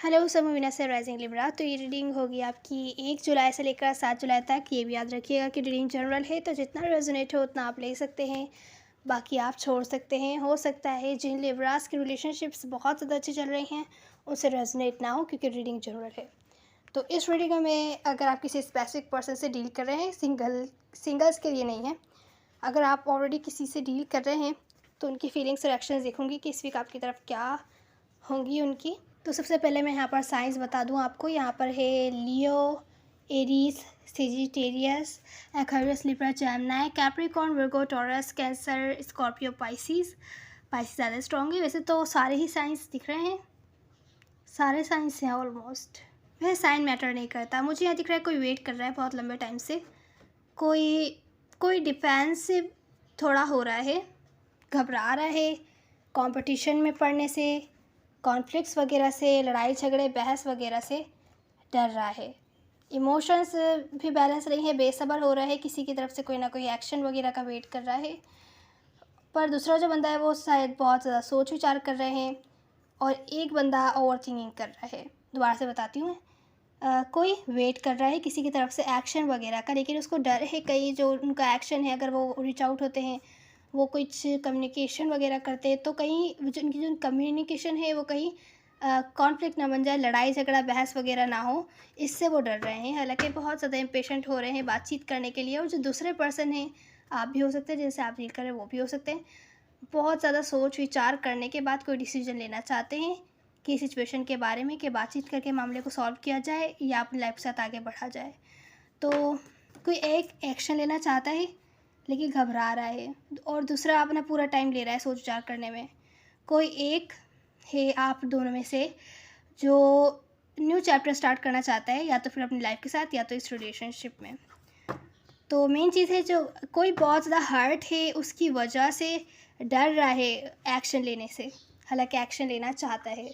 Hello समूवीना से rising Libra. तो ये रीडिंग होगी आपकी 1 जुलाई से लेकर 7 जुलाई तक। ये भी याद रखिएगा कि रीडिंग जनरल है, तो जितना रेजोनेट हो उतना आप ले सकते हैं, बाकी आप छोड़ सकते हैं। हो सकता है जिन लिब्रास की रिलेशनशिप्स बहुत ज़्यादा अच्छी चल रही हैं उनसे रेजोनेट ना हो, क्योंकि रीडिंग जनरल है। तो इस रीडिंग में अगर आप किसी स्पेसिफिक पर्सन से डील कर रहे हैं, सिंगल्स के लिए नहीं है, अगर आप ऑलरेडी किसी से डील कर रहे हैं तो उनकी फीलिंग्स और एक्शंस देखूंगी कि इस वीक आपकी तरफ क्या होंगी उनकी। तो सबसे पहले मैं यहाँ पर साइंस बता दूँ आपको। यहाँ पर है Leo, Aries, Sagittarius, Aquarius, Libra, Gemini, Capricorn, Virgo, Taurus, Cancer, Scorpio, Pisces. Pisces ज़्यादा स्ट्रॉन्ग है। वैसे तो सारे ही साइंस दिख रहे हैं, सारे साइंस हैं ऑलमोस्ट। वह साइन मैटर नहीं करता। मुझे यहाँ दिख रहा है कोई वेट कर रहा है बहुत लंबे टाइम से, कोई कोई डिफेंसिव थोड़ा हो रहा है, घबरा रहा है कंपटीशन में पढ़ने से, कॉन्फ्लिक्ट्स वगैरह से, लड़ाई झगड़े बहस वगैरह से डर रहा है। इमोशंस भी बैलेंस नहीं है, बेसब्र हो रहा है, किसी की तरफ से कोई ना कोई एक्शन वगैरह का वेट कर रहा है। पर दूसरा जो बंदा है वो शायद बहुत ज़्यादा सोच विचार कर रहे हैं, और एक बंदा ओवर थिंकिंग कर रहा है। दोबारा से बताती हूँ मैं, कोई वेट कर रहा है किसी की तरफ से एक्शन वगैरह का, लेकिन उसको डर है कहीं जो उनका एक्शन है, अगर वो रीच आउट होते हैं, वो कुछ कम्युनिकेशन वगैरह करते हैं, तो कहीं उनकी जो कम्युनिकेशन है वो कहीं कॉन्फ्लिक्ट ना बन जाए, लड़ाई झगड़ा बहस वगैरह ना हो, इससे वो डर रहे हैं। हालांकि बहुत ज़्यादा इम्पेशेंट हो रहे हैं बातचीत करने के लिए। और जो दूसरे पर्सन हैं, आप भी हो सकते हैं, जिनसे आप डील कर रहे हैं वो भी हो सकते हैं, बहुत ज़्यादा सोच विचार करने के बाद कोई डिसीजन लेना चाहते हैं कि सिचुएशन के बारे में, कि बातचीत करके मामले को सॉल्व किया जाए या अपनी लाइफ के साथ आगे बढ़ा जाए। तो कोई एक एक्शन लेना चाहता है लेकिन घबरा रहा है, और दूसरा अपना पूरा टाइम ले रहा है सोच विचार करने में। कोई एक है आप दोनों में से जो न्यू चैप्टर स्टार्ट करना चाहता है, या तो फिर अपनी लाइफ के साथ या तो इस रिलेशनशिप में। तो मेन चीज़ है, जो कोई बहुत ज़्यादा हर्ट है उसकी वजह से डर रहा है एक्शन लेने से, हालांकि एक्शन लेना चाहता है।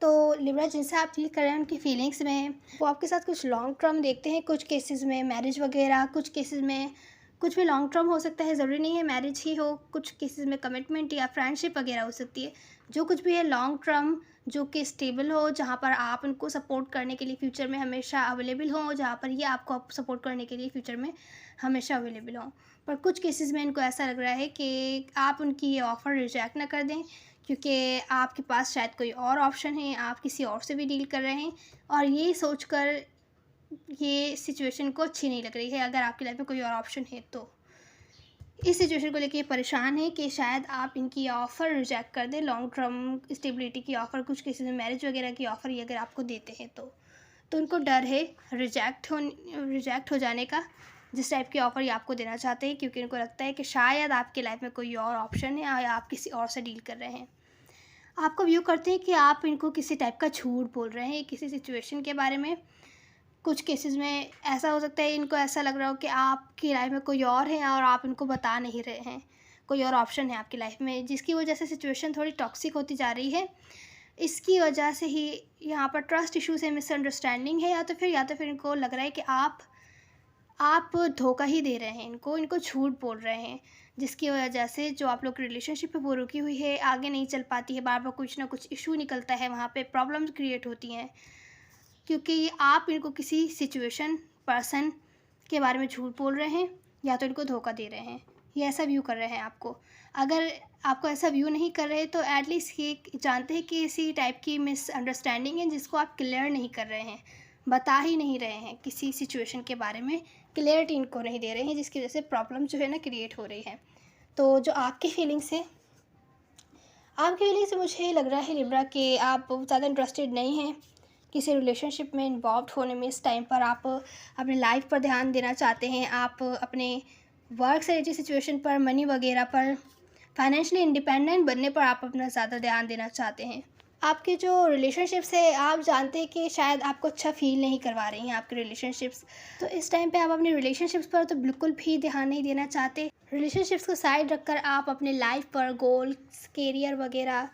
तो लिब्रा जिनसे आप डील कर रहे हैं उनकी फीलिंग्स में वो आपके साथ कुछ लॉन्ग टर्म देखते हैं, कुछ केसेस में मैरिज वगैरह, कुछ केसेस में कुछ भी लॉन्ग टर्म हो सकता है, ज़रूरी नहीं है मैरिज ही हो, कुछ केसेस में कमिटमेंट या फ्रेंडशिप वगैरह हो सकती है। जो कुछ भी है लॉन्ग टर्म, जो कि स्टेबल हो, जहाँ पर आप उनको सपोर्ट करने के लिए फ्यूचर में हमेशा अवेलेबल हो, जहाँ पर ये आपको सपोर्ट करने के लिए फ्यूचर में हमेशा अवेलेबल हो। पर कुछ केसेस में इनको ऐसा लग रहा है कि आप उनकी ये ऑफ़र रिजेक्ट ना कर दें, क्योंकि आपके पास शायद कोई और ऑप्शन है, आप किसी और से भी डील कर रहे हैं, और ये सोचकर ये सिचुएशन को अच्छी नहीं लग रही है। अगर आपकी लाइफ में कोई और ऑप्शन है तो इस सिचुएशन को लेके परेशान है कि शायद आप इनकी ऑफ़र रिजेक्ट कर दें। लॉन्ग टर्म स्टेबिलिटी की ऑफ़र, कुछ केसेस में मैरिज वगैरह की ऑफ़र ये अगर आपको देते हैं तो उनको डर है रिजेक्ट हो जाने का, जिस टाइप की ऑफ़र ये आपको देना चाहते हैं, क्योंकि उनको लगता है कि शायद आपकी लाइफ में कोई और ऑप्शन है या आप किसी और से डील कर रहे हैं। आपको व्यू करते हैं कि आप इनको किसी टाइप का झूठ बोल रहे हैं किसी सिचुएशन के बारे में। कुछ केसेस में ऐसा हो सकता है इनको ऐसा लग रहा हो कि आपकी लाइफ में कोई और है और आप इनको बता नहीं रहे हैं, कोई और ऑप्शन है आपकी लाइफ में, जिसकी वजह से सिचुएशन थोड़ी टॉक्सिक होती जा रही है। इसकी वजह से ही यहाँ पर ट्रस्ट इश्यूज है, मिसअंडरस्टैंडिंग है, या तो फिर इनको लग रहा है कि आप धोखा ही दे रहे हैं इनको झूठ बोल रहे हैं, जिसकी वजह से जो आप लोग की रिलेशनशिप है वो रुकी हुई है, आगे नहीं चल पाती है, बार बार कुछ ना कुछ इशू निकलता है, वहाँ पे प्रॉब्लम्स क्रिएट होती हैं, क्योंकि आप इनको किसी सिचुएशन पर्सन के बारे में झूठ बोल रहे हैं या तो इनको धोखा दे रहे हैं। ये ऐसा व्यू कर रहे हैं आपको। अगर आपको ऐसा व्यू नहीं कर रहे तो एटलीस्ट ये जानते हैं कि इसी टाइप की मिसअंडरस्टैंडिंग है जिसको आप क्लियर नहीं कर रहे हैं, बता ही नहीं रहे हैं किसी सिचुएशन के बारे में, क्लियरिटी इनको नहीं दे रहे हैं, जिसकी वजह से प्रॉब्लम जो है ना क्रिएट हो रही है। तो जो आपकी फीलिंग्स है, मुझे लग रहा है लिब्रा कि आप बहुत ज़्यादा इंटरेस्टेड नहीं हैं किसी रिलेशनशिप में इन्वॉल्व होने में। इस टाइम पर आप अपने लाइफ पर ध्यान देना चाहते हैं, आप अपने वर्क से रिलेटेड सिचुएशन पर, मनी वगैरह पर, फाइनेंशियली इंडिपेंडेंट बनने पर आप अपना ज़्यादा ध्यान देना चाहते हैं। आपके जो रिलेशनशिप्स है, आप जानते हैं कि शायद आपको अच्छा फील नहीं करवा रही हैं आपके रिलेशनशिप्स, तो इस टाइम पे आप अपने रिलेशनशिप्स पर तो बिल्कुल भी ध्यान नहीं देना चाहते। रिलेशनशिप्स को साइड रखकर आप अपने लाइफ पर, गोल्स, करियर वगैरह,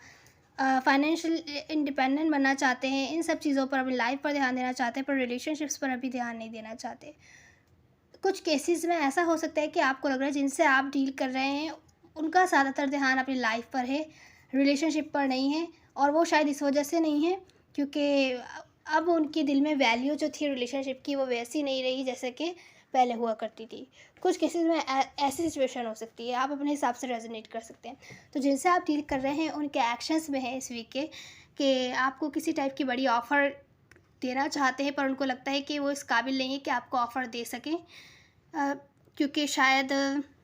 फाइनेंशियल इंडिपेंडेंट बनना चाहते हैं, इन सब चीज़ों पर, अपनी लाइफ पर ध्यान देना चाहते हैं, पर रिलेशनशिप्स पर अभी ध्यान नहीं देना चाहते। कुछ केसेस में ऐसा हो सकता है कि आपको लग रहा है जिनसे आप डील कर रहे हैं उनका ज़्यादातर ध्यान अपनी लाइफ पर है, रिलेशनशिप पर नहीं है, और वो शायद इस वजह से नहीं है क्योंकि अब उनके दिल में वैल्यू जो थी रिलेशनशिप की वो वैसी नहीं रही जैसे कि पहले हुआ करती थी। कुछ केसेस में ऐसी सिचुएशन हो सकती है, आप अपने हिसाब से रेजोनेट कर सकते हैं। तो जिनसे आप डील कर रहे हैं उनके एक्शंस में है इस वीक के कि आपको किसी टाइप की बड़ी ऑफ़र देना चाहते हैं, पर उनको लगता है कि वो इस काबिल नहीं है कि आपको ऑफ़र दे सकें, क्योंकि शायद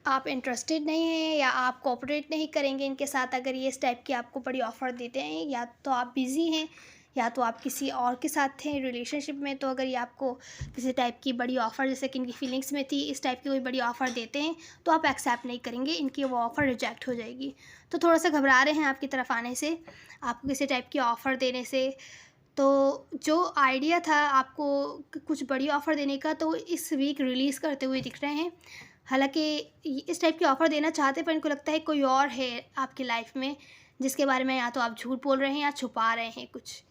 आप इंटरेस्टेड नहीं हैं या आप कोऑपरेट नहीं करेंगे इनके साथ अगर ये इस टाइप की आपको बड़ी ऑफ़र देते हैं। या तो आप बिज़ी हैं या तो आप किसी और के साथ थे रिलेशनशिप में, तो अगर ये आपको किसी टाइप की बड़ी ऑफ़र जैसे कि इनकी फीलिंग्स में थी इस टाइप की कोई बड़ी ऑफ़र देते हैं तो आप एक्सेप्ट नहीं करेंगे, इनकी वो ऑफ़र रिजेक्ट हो जाएगी। तो थोड़ा सा घबरा रहे हैं आपकी तरफ आने से, आपको किसी टाइप की ऑफ़र देने से। तो जो आइडिया था आपको कुछ बड़ी ऑफ़र देने का, तो इस वीक रिलीज़ करते हुए दिख रहे हैं। हालाँकि इस टाइप की ऑफ़र देना चाहते हैं, पर इनको लगता है कोई और है आपकी लाइफ़ में जिसके बारे में या तो आप झूठ बोल रहे हैं या छुपा रहे हैं कुछ।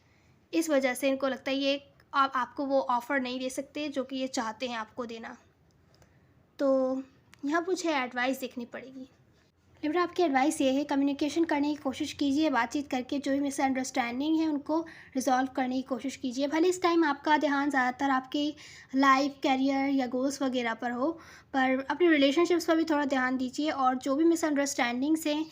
इस वजह से इनको लगता है ये आप आपको वो ऑफ़र नहीं दे सकते जो कि ये चाहते हैं आपको देना। तो यहाँ मुझे एडवाइस देखनी पड़ेगी। लिब्रा, आपकी एडवाइस ये है कम्युनिकेशन करने की कोशिश कीजिए, बातचीत करके जो भी मिसअंडरस्टैंडिंग है उनको रिज़ॉल्व करने की कोशिश कीजिए। भले इस टाइम आपका ध्यान ज़्यादातर आपकी लाइफ, करियर या गोल्स वगैरह पर हो, पर अपने रिलेशनशिप्स पर भी थोड़ा ध्यान दीजिए और जो भी मिसअंडरस्टैंडिंग्स हैं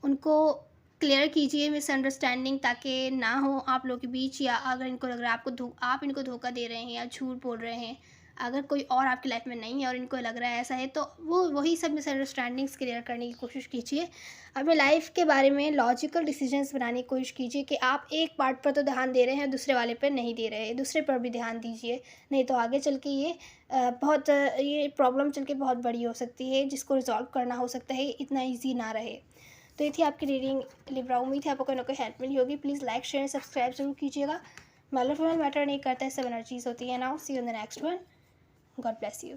उनको क्लियर कीजिए मिसअंडरस्टैंडिंग, ताकि ना हो आप लोगों के बीच। या अगर इनको लग रहा है आप इनको धोखा दे रहे हैं या झूठ बोल रहे हैं, अगर कोई और आपकी लाइफ में नहीं है और इनको लग रहा है ऐसा है, तो वो वही सब मिसअंडरस्टैंडिंग्स क्लियर करने की कोशिश कीजिए। अपने लाइफ के बारे में लॉजिकल डिसीजंस बनाने की कोशिश कीजिए कि आप एक पार्ट पर तो ध्यान दे रहे हैं, दूसरे वाले पर नहीं दे रहे हैं, दूसरे पर भी ध्यान दीजिए। नहीं तो आगे चल के ये प्रॉब्लम चल के बहुत बड़ी हो सकती है, जिसको रिजॉल्व करना हो सकता है इतना ईजी ना रहे। तो ये थी आपकी रीडिंग लिब्रा। उम्मीद है आपको कोई ना कोई हेल्प मिली होगी। प्लीज़ लाइक, शेयर, सब्सक्राइब जरूर कीजिएगा। मेल और फीमेल मैटर नहीं करता है, सब एनर्जीज होती है। Now see you in the next one. God bless you.